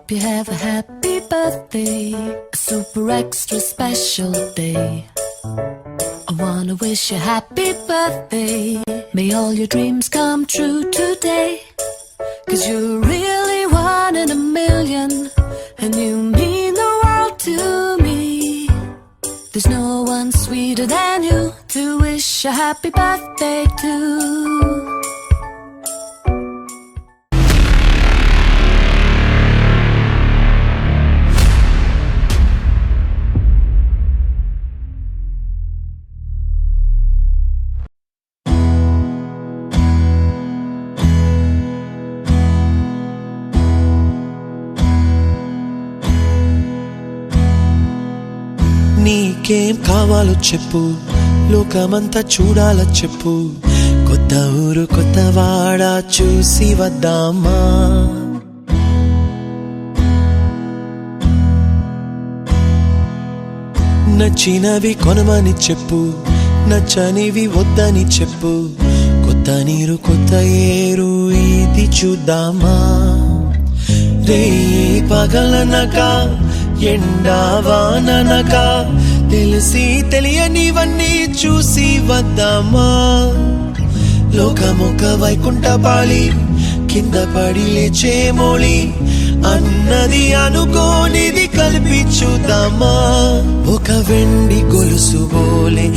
Hope you have a happy birthday, a super extra special day. I wanna wish you happy birthday. May all your dreams come true today. 'Cause you're really one in a million, and you mean the world to me. There's no one sweeter than you to wish a happy birthday to. నీకేం కావాలో చెప్పు, లోకమంతా చూడాల చెప్పు. కొత్త ఊరు కొత్త వాడ చూసి వద్దామా. నచ్చినవి కొనమని చెప్పు, నచ్చనివి వద్దని చెప్పు. కొత్త నీరు కొత్త ఏరు ఇది చూద్దామా. రే పగలనక ఎండావాననక తెలిసి తెలియనివన్నీ చూసి వద్దామా. లోకమొక వైకుంఠపాళి, కింద పడి లేచే మోళి, అన్నది అనుకోనిది కలిపి చూద్దామా. ఒక వెండి గొలుసు బోలే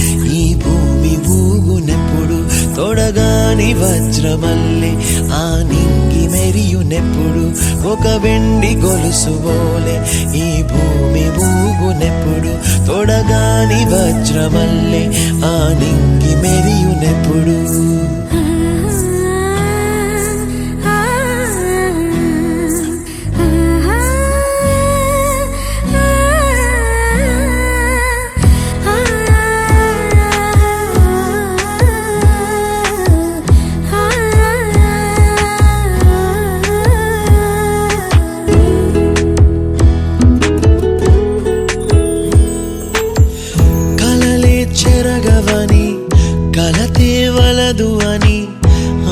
ఈ భూమి ఊగునెప్పుడు, తొడగాని వజ్రమల్లే ఆ నింగి మెరియునెప్పుడు. ఒక వెండి గొలుసు బోలే ఈ భూమి ఊగునెప్పుడు, తొడగాని వజ్రమల్లే ఆ నింగి మెరియునెప్పుడు. చెరగవని కలతే వలదు అని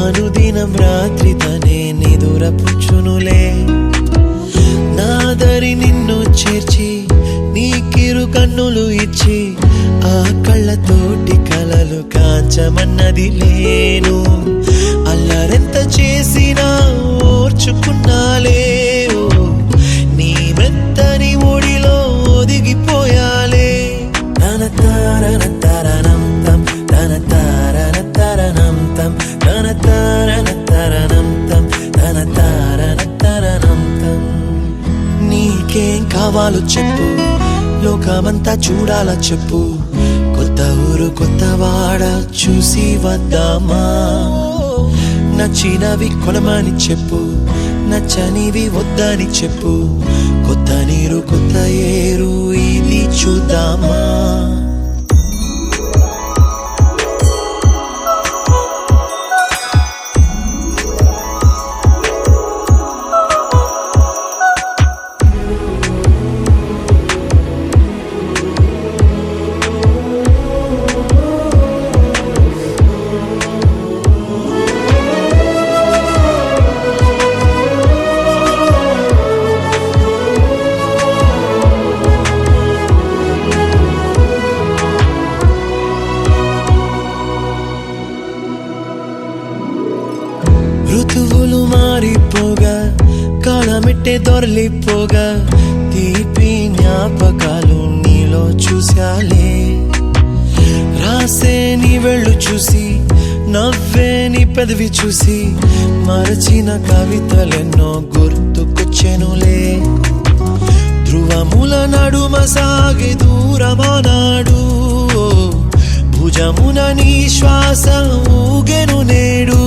అనుదినం రాత్రి తనే నిదురపుచ్చునులే. నాదరి నిన్ను చేర్చి నీకిరు కన్నులు ఇచ్చి, ఆ కళ్ళతోటి కలలు కాంచమన్నది లేను. అల్లరెంత చేసినా ఓర్చుకున్నాలే, నీ మెత్తని ఒడిలో ఒదిగిపోయాలే. నీకేం కావాలో చెప్పు, లోకమంతా చూడాల చెప్పు. కొత్త ఊరు కొత్త వాడ చూసి వద్దామా. నచ్చినవి కొనమని చెప్పు, నచ్చనివి వద్దని చెప్పు. కొత్త నీరు కొత్త ఏరు ఇది చూద్దామా. ఋతువులు మారిపోగా, కాలమెట్టే దొరలిపోగా, తీపి జ్ఞాపకాలు నీలో చూశాలే. రాసే నీ వెళ్ళు చూసి, నవ్వే నీ పెదవి చూసి, మరచిన కవితలెన్నో గుర్తుకొచ్చెనులే. ధ్రువముల నడుమ సాగే దూరమానాడు, భుజమున నీ శ్వాస ఊగెను నేడు.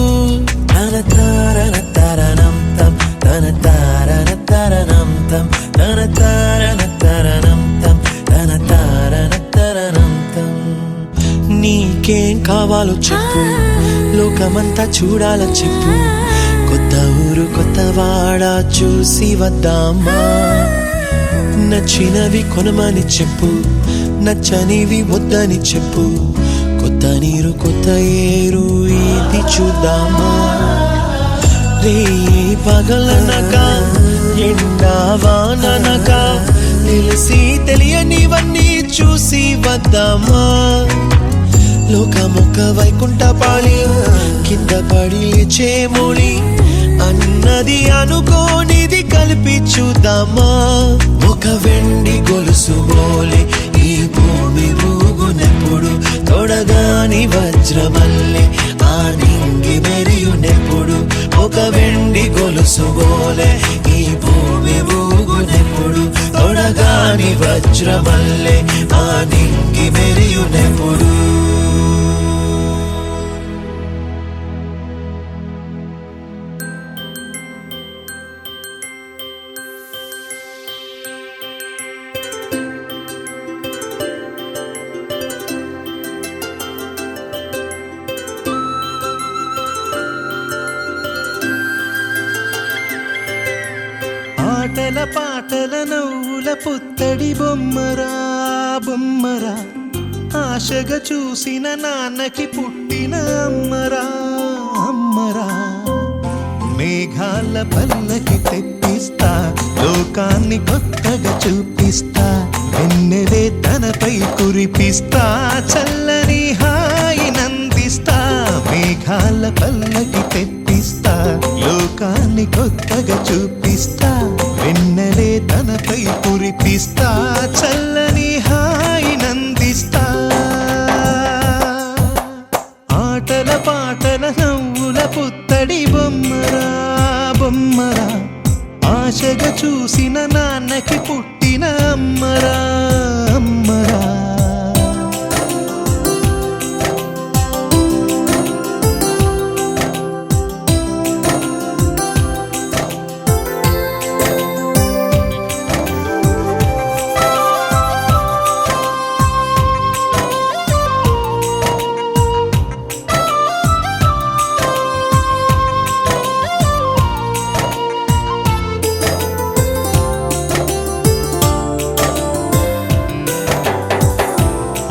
నీకేం కావాలో చెప్పు, లోకమంతా చూడాల చెప్పు. కొత్త ఊరు కొత్త వాడ చూసి వద్దామా. నచ్చినవి కొనమని చెప్పు, నచ్చనివి వద్దని చెప్పు. కొత్త నీరు కొత్త ఏరు ఇది చూద్దామా. రే పగలనక ఎండావా వద్దామా లోకమొక్క వైకుంఠపాళి కింద పడి లేచే మూలి అన్నది అనుకోనిది కలిపి చూద్దామా ఒక వెండి గొలుసు బోలే ఈ భూమి ఊగునెప్పుడు తొడగాని వజ్రమల్లె ఆ నింగి మెరియునెప్పుడు ఒక వెండి గొలుసు బోలే ఈ భూమి ఊగునెప్పుడు తొడగాని వజ్రమల్లె ఆ నింగి మెరియునెప్పుడు ఆటల పాటల నవ్వుల పుత్తడి బొమ్మరా బొమ్మరా ఆశగా చూసిన నాన్నకి పుట్టిన అమ్మరా అమ్మరా మేఘాల పల్లకి తెప్పిస్తా లోకాన్ని కొత్తగా చూపిస్తా వెన్నెలే తనపై కురిపిస్తా చల్లని హాయి నందిస్తా మేఘాల పల్లకి తెప్పిస్తా లోకాన్ని కొత్తగా చూపిస్తా వెన్నెలే తనపై కురిపిస్తా చల్లని హాయి నందిస్తా ఆటల పాటల నవ్వుల పుత్తడి బొమ్మరా బొమ్మరా ఆశగా చూసిన నాన్నకి పుట్టిన అమ్మరా అమ్మరా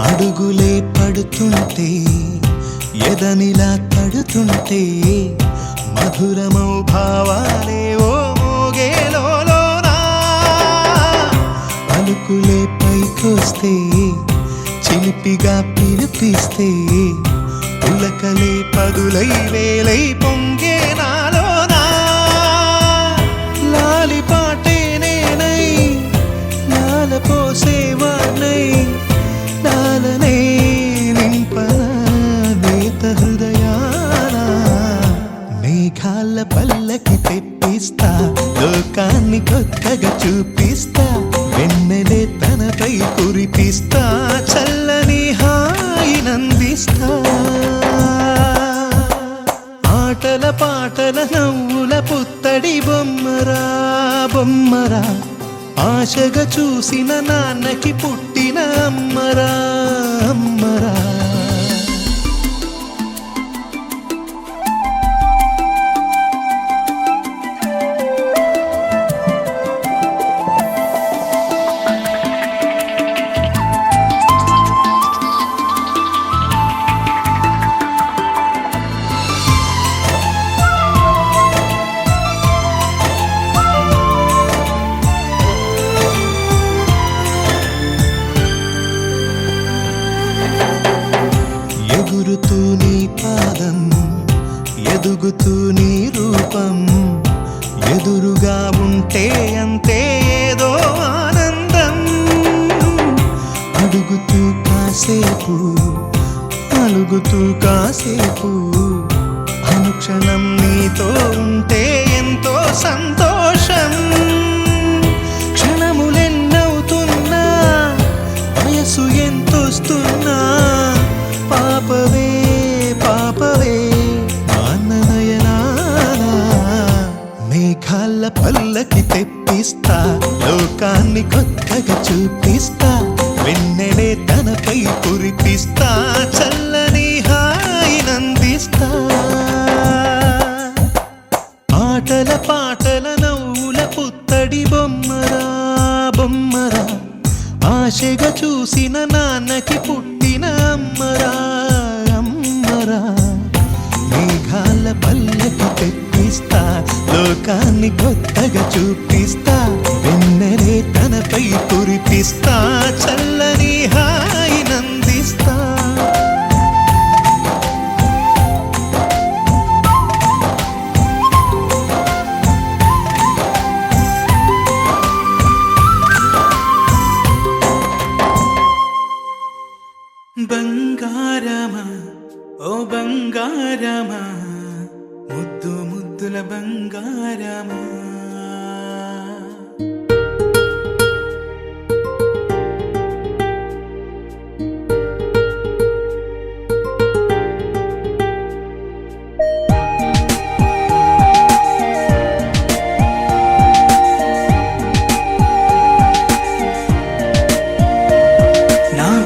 అడుగులే పడుతుంటే ఎదనిలా తడుతుంటే మధురమౌ భావాలే ఓ మోగేలోనా పలుకులే పైకొస్తే చిలిపిగా పిలిపిస్తే పులకలే పదులై వేలై పొంగే నాలోనా లాలి పాటే నేనై లాల పోసేవాణ్ణై నాలనే నింపన నేత హృదయాన మేఘాల పల్లకి తెప్పిస్తా లోకాన్ని కొత్తగా చూపిస్తా వెన్నెలే తనపై కురిపిస్తా చల్లని హాయి నందిస్తా ఆటల పాటల నవ్వుల పుత్తడి బొమ్మరా బొమ్మరా ఆశగా చూసిన నాన్నకి పుట్టిన అమ్మరా అమ్మరా ఎగురుతూ నీ పాదం ఎదుగుతూ నీ రూపం ఎదురుగా ఉంటే అంతే ఏదో ఆనందం అడుగుతూ కాసేపు అలుగుతూ కాసేపు అనుక్షణం నీతో ఉంటే ఎంతో సంతోషం క్షణములెన్నవుతున్నా వయసు ఎంతొస్తున్నా పాపవే పాపవే మాననయనానా మేఘాల పల్లకి తెప్పిస్తా లోకాన్ని కొత్తగా చూపిస్తా వెన్నెలే తనపై కురిపిస్తా చల్లని హాయి నందిస్తా ఆటల పాటల నవ్వుల పుత్తడి బొమ్మరా బొమ్మరా ఆశగా చూసిన నాన్నకి పుట్టిన అమ్మరా అమ్మరా మేఘాల పల్లకి తెప్పిస్తా లోకాన్ని కొత్తగా చూపిస్తా వెన్నెలే తనపై కురిపిస్తా చల్లని హాయి బంగారమా ఓ బంగారమా ముద్దు ముద్దుల బంగారమా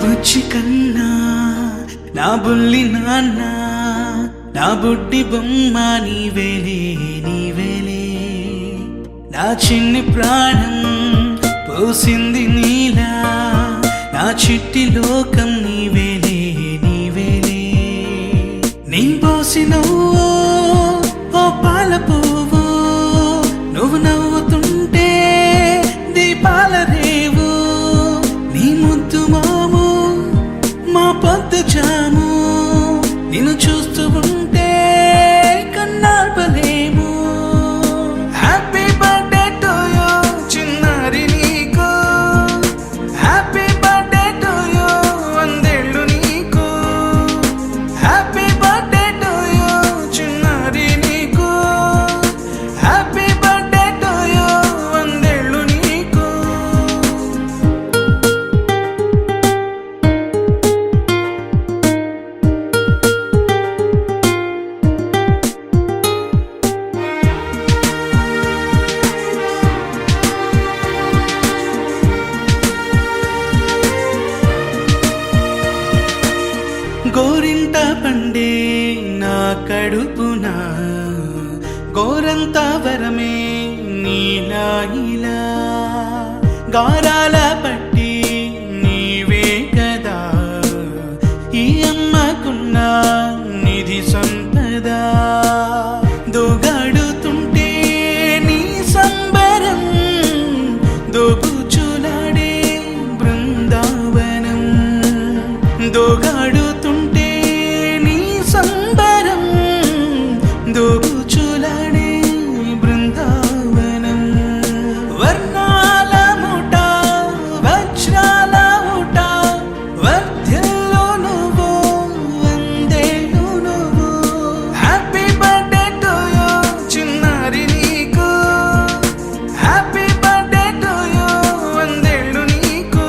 బుచ్చి కన్నా నా బుల్లి నాన్న నా బుడ్డి బొమ్మ నీవేలే నీవేలే నా చిన్ని ప్రాణం పోసింది నీలా నా చిట్టి లోకం నీవేలే నీవేలే నీ పోసినవో ఓ పాల పువ్వు నువ్వు నవ్వుతుంటే దీపాల రేవు నీ ముద్దు మాము మా పొద్దు జాము నిన్ను చూస్తూ ఉంటే కన్నార్పలేము హ్యాపీ బర్త్డే టు యూ చిన్నారి నీకు హ్యాపీ బర్త్డే టు యూ వందేళ్ళు నీకు హ్యాపీ బర్త్డే టు యూ చిన్నారి నీకు హ్యాపీ బర్త్డే టు యూ వందేళ్ళు నీకు గోరింట పండే నా కడుపున గోరంత వరమే నీలా ఇలా గారాల పట్టి నీవే కదా ఈ అమ్మకున్న నిధి సంపద దోగాడుతుంటే నీ సంబరం దోబుచులాడే బృందావనం దోగాడుతుంటే నీ సంబరం దోబుచులాడే బృందావనం వర్ణాల ముఠ వజ్రాల ముఠ వర్ధ్యల్లో నువ్వు వందేళ్ళు నువ్వు హ్యాపీ బర్త్డే టు యూ చిన్నారి నీకు హ్యాపీ బర్త్డే టు యూ వందేళ్ళు నీకు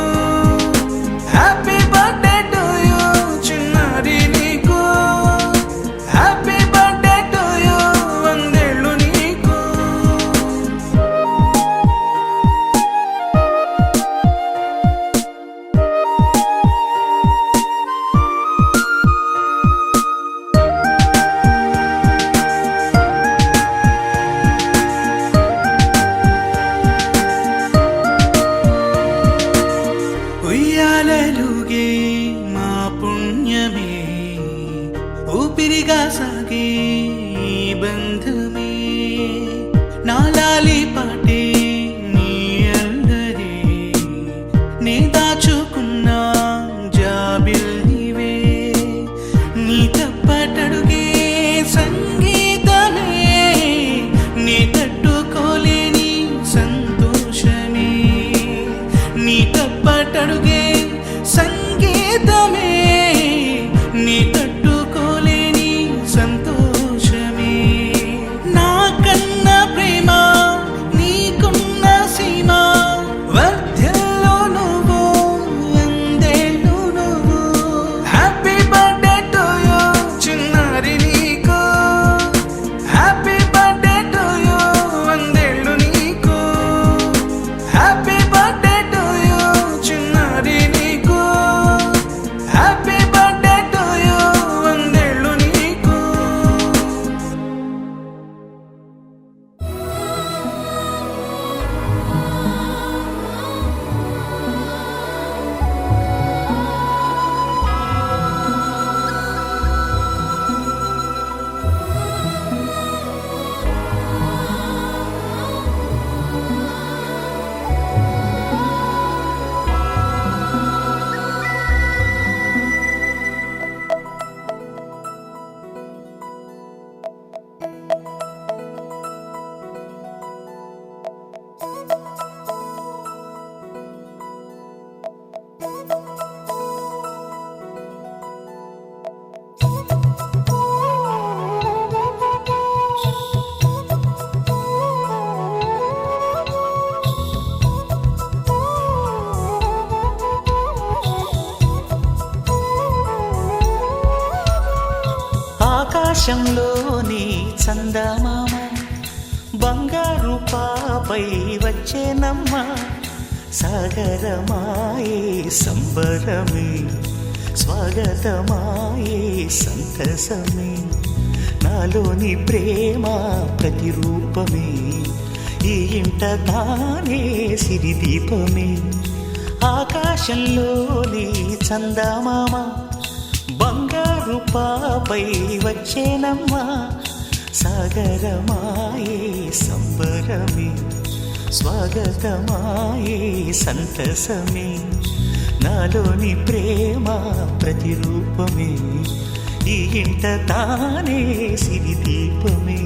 హ్యాపీ బర్త్డే టు యూ చిన్నారి నీకు హ్యాపీ బర్త్డే టు యూ వందేళ్ళు నీకు ఉయ్యాలలుగే మా పుణ్యమే ఊపిరిగా సాగే ఈ బంధమే నాలాలి పాటే నీ అందరే నే దాచుకున్న జాబిల్లివే నీ తప్పటడుగే సంగీతమే నీ తట్టుకోలేని సంతోషమే నీ తప్పటడుగే సంగీతమే నీ తట్టుకోలేని సంతోషమే నా కన్న ప్రేమ నీకున్న సీమ వర్ధ్యల్లో నువ్వు వందేళ్ళు నువ్వు హ్యాపీ బర్త్డే టు యూ చిన్నారి నీకు హ్యాపీ బర్త్డే టు యూ వందేళ్ళు నీకు హ్యాపీ బర్త్డే టు యూ చిన్నారి ఆకాశంలోని చందమామ బంగారు పాపై వచ్చేనమ్మ సాగరమాయే సంబరమే స్వాగతమాయే సంతసమే నాలోని ప్రేమ ప్రతిరూపమే ఈ ఇంట తానే సిరిదీపమే ఆకాశంలోని చందమామ బంగారు పాపై వచ్చేనమ్మా సాగరమాయే సంబరమే స్వాగతమాయే సంతసమే నాలోని ప్రేమ ప్రతిరూపమే ఈ ఇంట తానే సిరిదీపమే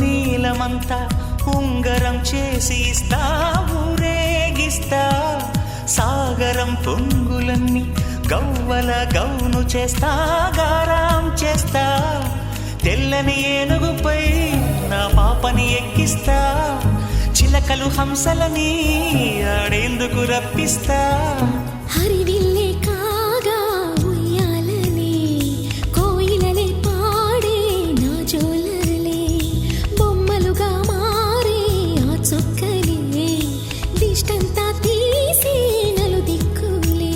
నీలమంతా ఉంగరం చేసి ఇస్తా ఊరేగిస్తా సాగరం పొంగులన్నీ గవ్వల గౌను చేస్తా గారాం చేస్తా తెల్లని ఏనుగుపై నా పాపని ఎక్కిస్తా చిలకలు హంసలని ఆడేందుకు రప్పిస్తా హరివిల్లే కాగా ఉయ్యాలనే కోయిలనే పాడే నా జోలలే బొమ్మలుగా మారే ఆ చొక్కలే దిష్టంతా తీసి నలు దిక్కులే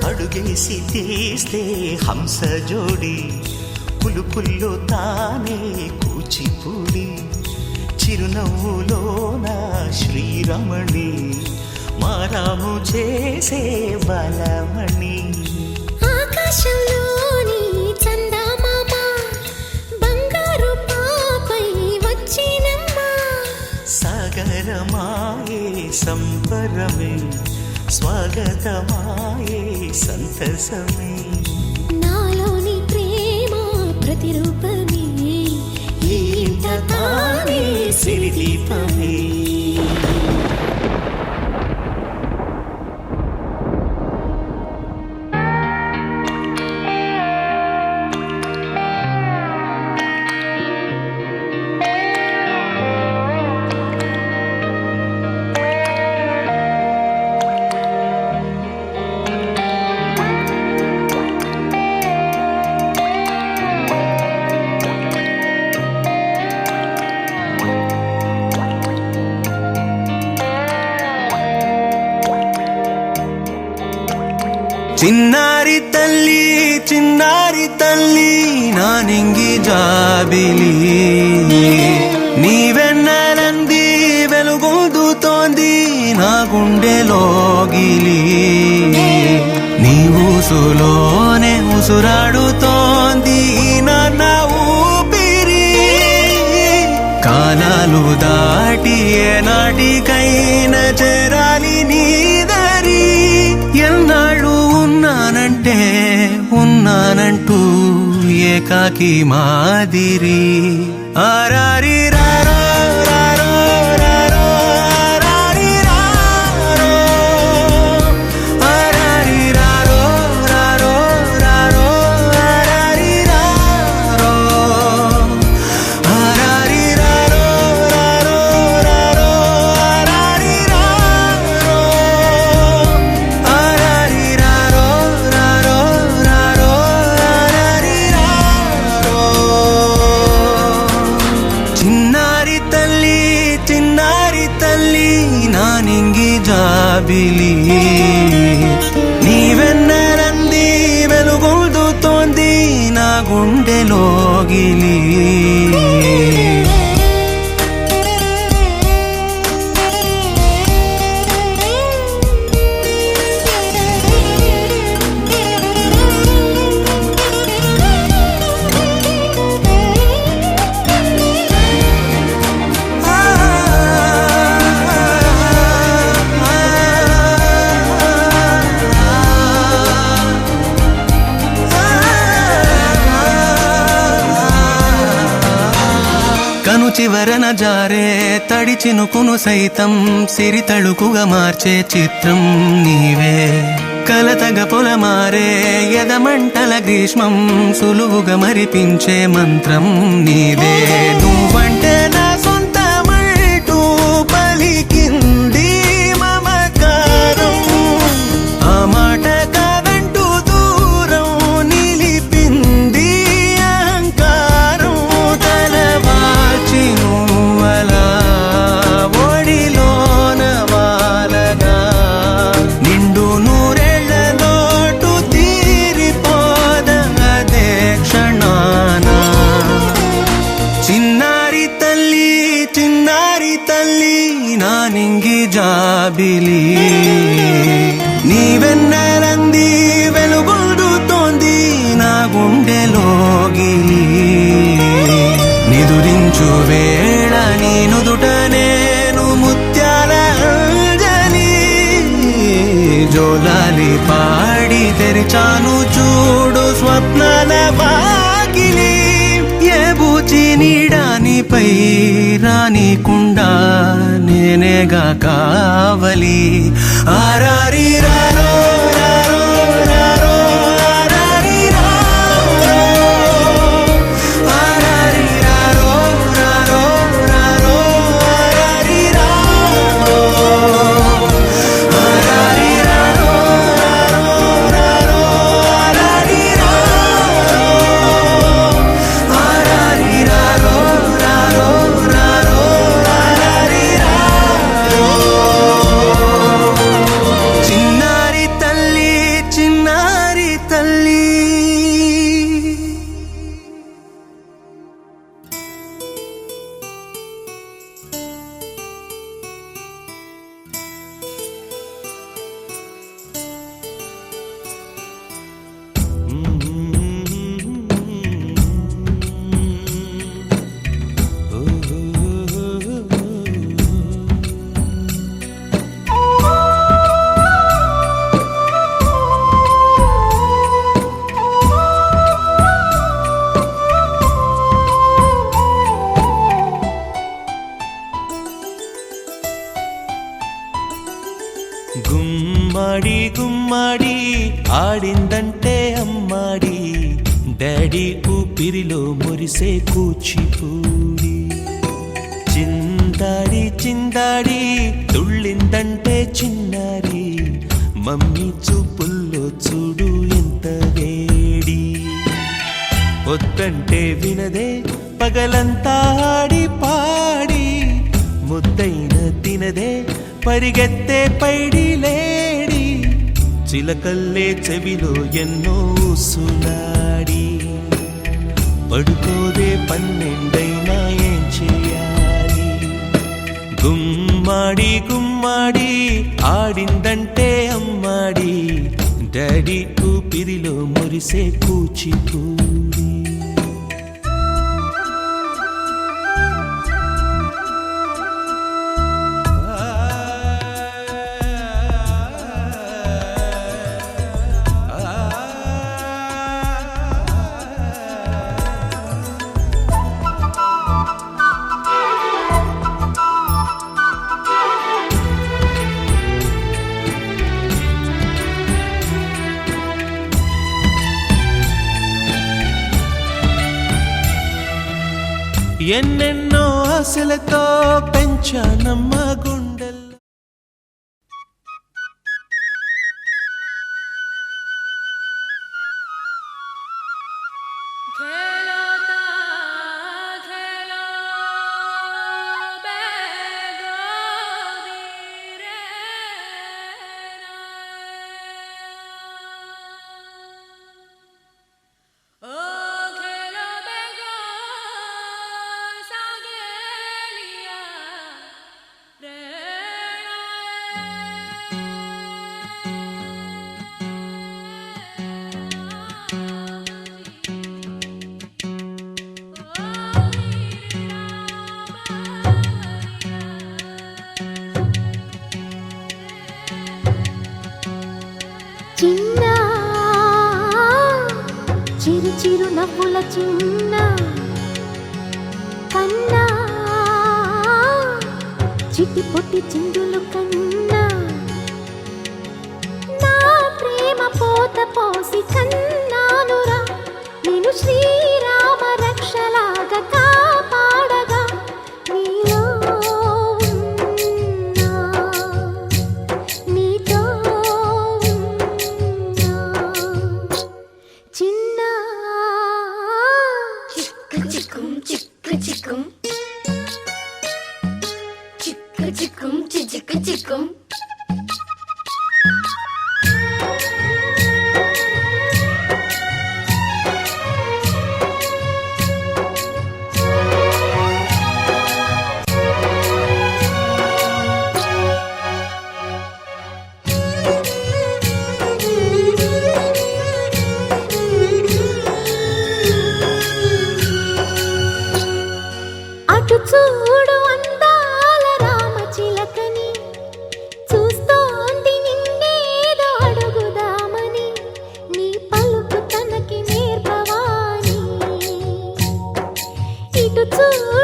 అడుగేసి తీస్తే హంస జోడి పులుపుల్లో తానే కూచిపూడి చిరునవ్వులోన శ్రీరమణి మారాము చేసే బలమణి ఆకాశంలోని చందమామ బంగారు పాపై వచ్చినమ్మా సాగరమాయే సంబరమే స్వాగతమాయే సంతసమే నాలోని ప్రేమ ప్రతిరూపమే ఈ ఇంట తానే సిరిదీపమే చిన్నారి తల్లి నా నింగి జాబిలి నీవెన్నెలంది వెలుగొందుతోంది నా గుండెలోగిలి నీ ఊసులోనే ఉసురాడుతోంది నా ఊపిరి కాలాలు దాటి ఏనాటికైనా చేరాలి నీ దరి ఎన్నాళ్ళు ఉన్నానంటూ ఏకాకి మాదిరి ఆరారి రారో రారో రారో ఆరారి రారో జాబిలి నీవెన్నెలంది వెలుగొందుతోంది నా గుండెలోగిలి కను చివరన జారే తడి చినుకును సైతం సిరి తళుకుగా మార్చే చిత్రం నీవే కలతగ పొలమారే ఎదమంటల గ్రీష్మం సులువుగా మరిపించే మంత్రం నీవే నువ్వంటే నా సొంతమంటూ పలికింది మమకారం ఆ మాట కాదంటూ దూరం నిలిపింది అహంకారం తలవాచి నువ్వలా ఒడిలోన వాలగా నిండు నూరేళ్ల లోటు తీరిపోదదే క్షణానా చిన్నారి తల్లి నా నింగి జాబిలి నీవెన్నెలంది వెలుగొందుతోంది నా గుండెలోగిలి నిదురించు వేళ నీ నుదుట నేను ముత్యాల అంజలి జోలాలి పాడి తెరిచాను చూడు స్వప్నాల వాకిలి ఏ బూచి నీడానిపై రానికుండా నేనేగా కావలి ఆరారి రారో రారో రారో ఆరారి రారో ఆరారి రారో రారో రారో ఆరారి రారో ఆరారి రారో రారో ఆరారి రారో ఆరారి రారో రారో రారో ఆరారి రారో చిన్నారి తల్లి గుమ్మడి గుమ్మడి ఆడిందంటే అమ్మాడి డాడీ ఊపిరిలో మురిసే కూచిపూడి చిందాడి చిందాడి తుళ్ళిందంటే చిన్నారి మమ్మీ చూపుల్లో చూడు ఎంత వేడి వద్దంటే వినదే పగలంతా ఆడి పాడి ముద్దైన తినదే పరిగెత్తే పైడి లేడి చిలకల్లే చెవిలో ఎన్నో సులాడి పడుకోదే పన్నెండైనా ఏం చేయాలి గుమ్మాడి గుమ్మాడి ఆడిందంటే అమ్మాడి డాడీ ఊపిరిలో మురిసే కూచిపూడి ఎన్నెన్నో ఆశలతో పెంచానమ్మ గుండెల్లో చిరునవ్వుల చిన్న కన్నా చిట్టి పొట్టి చిందులు కన్నా నా ప్రేమ పోత పోసి కన్నానురా నేను శ్రీరామ రక్షలాగా కాపాడగా నీలో ఉన్నా, నీతో ఉన్నా. చిన్న చిక్కు చిక్కుం చిక్కు చిక్కుం చిక్కు చిక్కుం చిక్కు చిక్కుం అటు చూడు అందాల రామచిలకని చూస్తోంది నిన్నేదో అడుగుదామని నీ పలుకు తనకి నేర్పవాని ఇటు చూడు